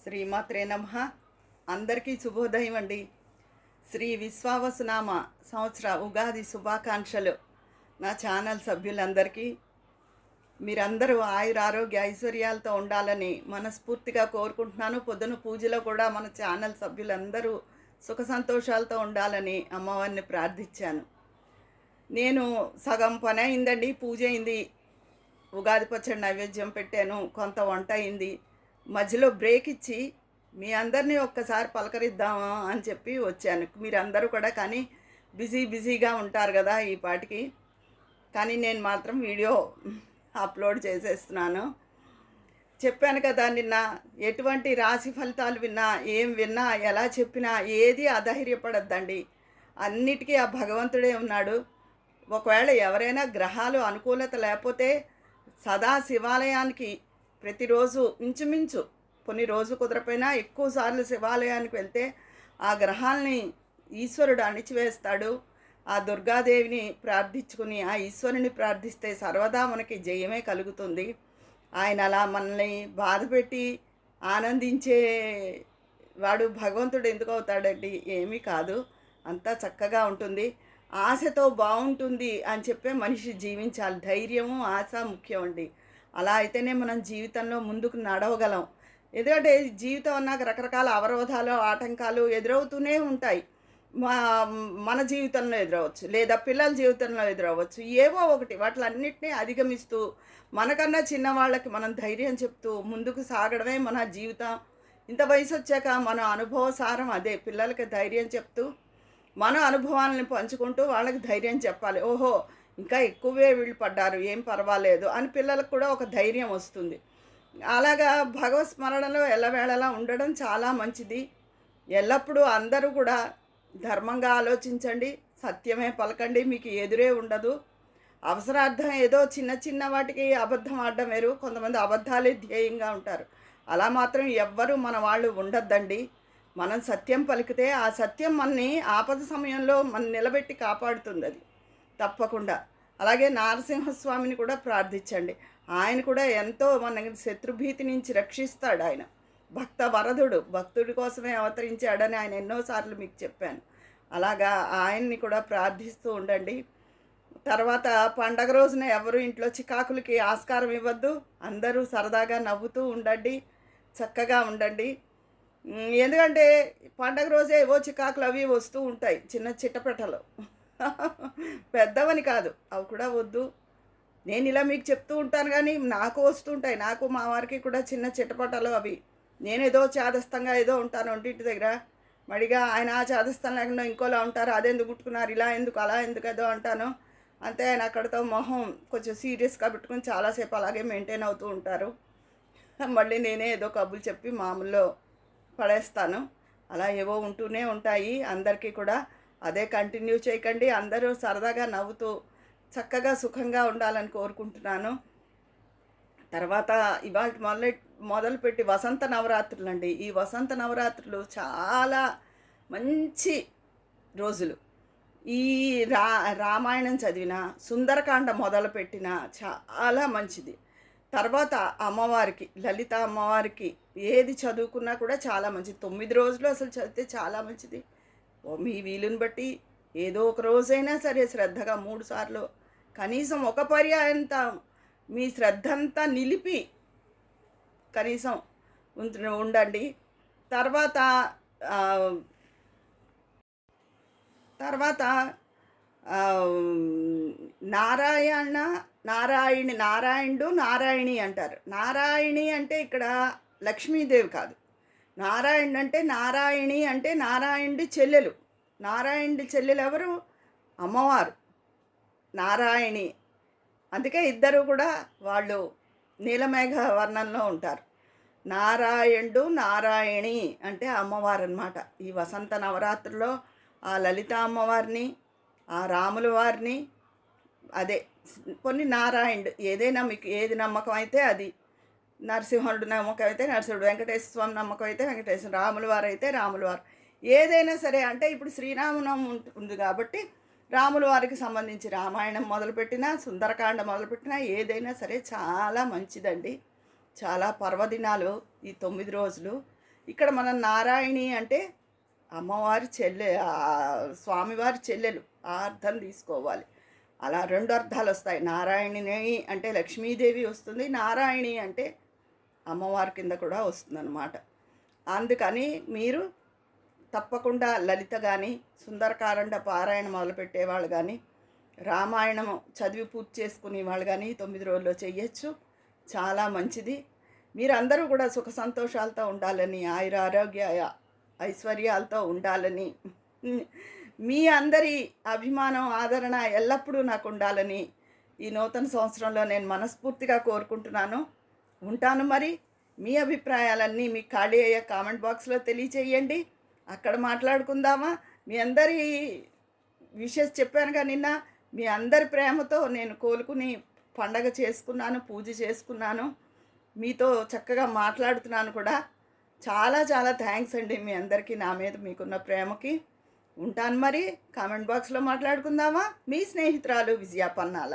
శ్రీమాత్రే నమః. అందరికీ శుభోదయం అండి. శ్రీ విశ్వావసునామ సంవత్సర ఉగాది శుభాకాంక్షలు నా ఛానల్ సభ్యులందరికీ. మీరందరూ ఆయురారోగ్య ఐశ్వర్యాలతో ఉండాలని మనస్ఫూర్తిగా కోరుకుంటున్నాను. పొద్దున పూజలో కూడా మన ఛానల్ సభ్యులందరూ సుఖ సంతోషాలతో ఉండాలని అమ్మవారిని ప్రార్థించాను. నేను సగం పని అయిందండి, పూజ అయింది, ఉగాది పచ్చడి నైవేద్యం పెట్టాను, కొంత వంట అయింది. మధ్యలో బ్రేక్ ఇచ్చి మీ అందరినీ ఒక్కసారి పలకరిద్దామా అని చెప్పి వచ్చాను. మీరందరూ కూడా కానీ బిజీగా ఉంటారు కదా ఈ పాటికి, కానీ నేను మాత్రం వీడియో అప్లోడ్ చేసేస్తున్నాను. చెప్పాను కదా నిన్న, ఎటువంటి రాశి ఫలితాలు విన్నా, ఏం విన్నా, ఎలా చెప్పినా ఏది అధైర్యపడద్దండి. అన్నిటికీ ఆ భగవంతుడే ఉన్నాడు. ఒకవేళ ఎవరైనా గ్రహాలు అనుకూలత లేకపోతే సదా శివాలయానికి ప్రతిరోజు ఇంచుమించు కొన్ని రోజు కుదరపోయినా ఎక్కువసార్లు శివాలయానికి వెళ్తే ఆ గ్రహాలని ఈశ్వరుడు అణిచివేస్తాడు. ఆ దుర్గాదేవిని ప్రార్థించుకుని ఆ ఈశ్వరుని ప్రార్థిస్తే సర్వదా మనకి జయమే కలుగుతుంది. ఆయన అలా మనల్ని బాధపెట్టి ఆనందించే వాడు భగవంతుడు ఎందుకు అవుతాడండి? ఏమీ కాదు, అంతా చక్కగా ఉంటుంది. ఆశతో బాగుంటుంది అని చెప్పే మనిషి జీవించాలి. ధైర్యము ఆశ ముఖ్యం అండి. అలా అయితేనే మనం జీవితంలో ముందుకు నడవగలం. ఎందుకంటే జీవితం అన్నాక రకరకాల అవరోధాలు, ఆటంకాలు ఎదురవుతూనే ఉంటాయి. మన జీవితంలో ఎదురవచ్చు, లేదా పిల్లల జీవితంలో ఎదురవచ్చు, ఏవో ఒకటి. వాటిలన్నింటినీ అధిగమిస్తూ మనకన్నా చిన్నవాళ్ళకి మనం ధైర్యం చెప్తూ ముందుకు సాగడమే మన జీవితం. ఇంత వయసు వచ్చాక మన అనుభవ సారం అదే. పిల్లలకి ధైర్యం చెప్తూ మన అనుభవాలను పంచుకుంటూ వాళ్ళకి ధైర్యం చెప్పాలి. ఓహో, ఇంకా ఎక్కువే వీళ్ళు పడ్డారు, ఏం పర్వాలేదు అని పిల్లలకు కూడా ఒక ధైర్యం వస్తుంది. అలాగా భగవత్ స్మరణలో ఎల్లవేళలా ఉండడం చాలా మంచిది. ఎల్లప్పుడూ అందరూ కూడా ధర్మంగా ఆలోచించండి, సత్యమే పలకండి, మీకు ఎదురే ఉండదు. అవసరార్థం ఏదో చిన్న వాటికి అబద్ధం ఆడడం వేరు. కొంతమంది అబద్ధాలే ధ్యేయంగా ఉంటారు. అలా మాత్రం ఎవ్వరూ మన వాళ్ళు ఉండద్దండి. మనం సత్యం పలికితే ఆ సత్యం మనని ఆపద సమయంలో మన నిలబెట్టి కాపాడుతుంది, అది తప్పకుండా. అలాగే నారసింహస్వామిని కూడా ప్రార్థించండి. ఆయన కూడా ఎంతో మన శత్రుభీతి నుంచి రక్షిస్తాడు. ఆయన భక్త వరదుడు, భక్తుడి కోసమే అవతరించాడని ఆయన ఎన్నోసార్లు మీకు చెప్పాను. అలాగా ఆయన్ని కూడా ప్రార్థిస్తూ ఉండండి. తర్వాత పండగ రోజున ఎవరు ఇంట్లో చికాకులకి ఆస్కారం ఇవ్వద్దు. అందరూ సరదాగా నవ్వుతూ ఉండండి, చక్కగా ఉండండి. ఎందుకంటే పండగ రోజే ఏవో చికాకులు అవి వస్తూ ఉంటాయి, చిన్న చిట్టపెట్టలు. పెద్దవని కాదు, అవి కూడా వద్దు. నేను ఇలా మీకు చెప్తూ ఉంటాను, కానీ నాకు వస్తుంటాయి. నాకు మా వారికి కూడా చిన్న చిట్టపట్టలు అవి. నేనేదో చాదస్తంగా ఏదో ఉంటాను ఒంటింటి దగ్గర, మడిగా ఆయన ఆ చాదస్తం లేకుండా ఇంకోలా ఉంటారు. అదెందుకు ముట్టుకున్నారు, ఇలా ఎందుకు, అలా ఎందుకు ఏదో అంటాను. అంతే, ఆయన అక్కడితో మొహం కొంచెం సీరియస్గా పెట్టుకుని చాలాసేపు అలాగే మెయింటైన్ అవుతూ ఉంటారు. మళ్ళీ నేనే ఏదో కబుర్లు చెప్పి మామూలులో పడేస్తాను. అలా ఏవో ఉంటూనే ఉంటాయి. అందరికీ కూడా అదే కంటిన్యూ చేయకండి. అందరూ సరదాగా నవ్వుతూ చక్కగా సుఖంగా ఉండాలని కోరుకుంటున్నాను. తర్వాత ఇవాళ మొదలుపెట్టి వసంత నవరాత్రులు అండి. ఈ వసంత నవరాత్రులు చాలా మంచి రోజులు. ఈ రామాయణం చదివిన, సుందరకాండ మొదలుపెట్టిన చాలా మంచిది. తర్వాత అమ్మవారికి, లలిత అమ్మవారికి ఏది చదువుకున్నా కూడా చాలా మంచిది. 9 రోజులు అసలు చదివితే చాలా మంచిది. మీ వీలుని బట్టి ఏదో ఒక రోజైనా సరే శ్రద్ధగా 3 సార్లు కనీసం ఒక పర్యాయంత మీ శ్రద్ధ అంతా నిలిపి కనీసం ఉండండి. తర్వాత నారాయణుడు నారాయణి అంటారు. నారాయణి అంటే ఇక్కడ లక్ష్మీదేవి కాదు. నారాయణుడు అంటే నారాయణి అంటే నారాయణుడి చెల్లెలు. నారాయణుడి చెల్లెలు ఎవరు? అమ్మవారు నారాయణి. అందుకే ఇద్దరు కూడా వాళ్ళు నీలమేఘ వర్ణంలో ఉంటారు. నారాయణుడు నారాయణి అంటే అమ్మవారు అన్నమాట. ఈ వసంత నవరాత్రుల్లో ఆ లలిత అమ్మవారిని, ఆ రాముల వారిని, అదే కొన్ని నారాయణుడు, ఏదైనా మీకు ఏది నమ్మకం అయితే అది. నరసింహుడు నమ్మకం అయితే నరసింహుడు, వెంకటేశ్వర స్వామి నమ్మకం అయితే వెంకటేశ్వర, రాముల వారు అయితే రాముల వారు, ఏదైనా సరే. అంటే ఇప్పుడు శ్రీరామనవమి ఉంది కాబట్టి రాముల వారికి సంబంధించి రామాయణం మొదలుపెట్టినా, సుందరకాండ మొదలుపెట్టినా ఏదైనా సరే చాలా మంచిదండి. చాలా పర్వదినాలు ఈ 9 రోజులు. ఇక్కడ మనం నారాయణి అంటే అమ్మవారి స్వామివారి చెల్లెలు, ఆ అర్థం తీసుకోవాలి. అలా 2 అర్థాలు వస్తాయి. నారాయణిని అంటే లక్ష్మీదేవి వస్తుంది, నారాయణి అంటే అమ్మవారి కింద కూడా వస్తుందన్నమాట. అందుకని మీరు తప్పకుండా లలిత కానీ, సుందరకాండ పారాయణ మొదలుపెట్టేవాళ్ళు కానీ, రామాయణం చదివి పూర్తి చేసుకునే వాళ్ళు కానీ 9 రోజుల్లో చెయ్యొచ్చు. చాలా మంచిది. మీరందరూ కూడా సుఖ సంతోషాలతో ఉండాలని, ఆయురారోగ్య ఐశ్వర్యాలతో ఉండాలని, మీ అందరి అభిమానం, ఆదరణ ఎల్లప్పుడూ నాకు ఉండాలని ఈ నూతన సంవత్సరంలో నేను మనస్ఫూర్తిగా కోరుకుంటున్నాను. ఉంటాను మరి. మీ అభిప్రాయాలన్నీ మీకు ఖాళీ అయ్యే కామెంట్ బాక్స్లో తెలియచేయండి. అక్కడ మాట్లాడుకుందామా? మీ అందరి విషెస్ చెప్పానుగా నిన్న. మీ అందరి ప్రేమతో నేను కోలుకుని పండగ చేసుకున్నాను, పూజ చేసుకున్నాను, మీతో చక్కగా మాట్లాడుతున్నాను కూడా. చాలా చాలా థ్యాంక్స్ అండి మీ అందరికీ, నా మీద మీకున్న ప్రేమకి. ఉంటాను మరి. కామెంట్ బాక్స్లో మాట్లాడుకుందామా? మీ స్నేహితురాలు విజయ పన్నాల.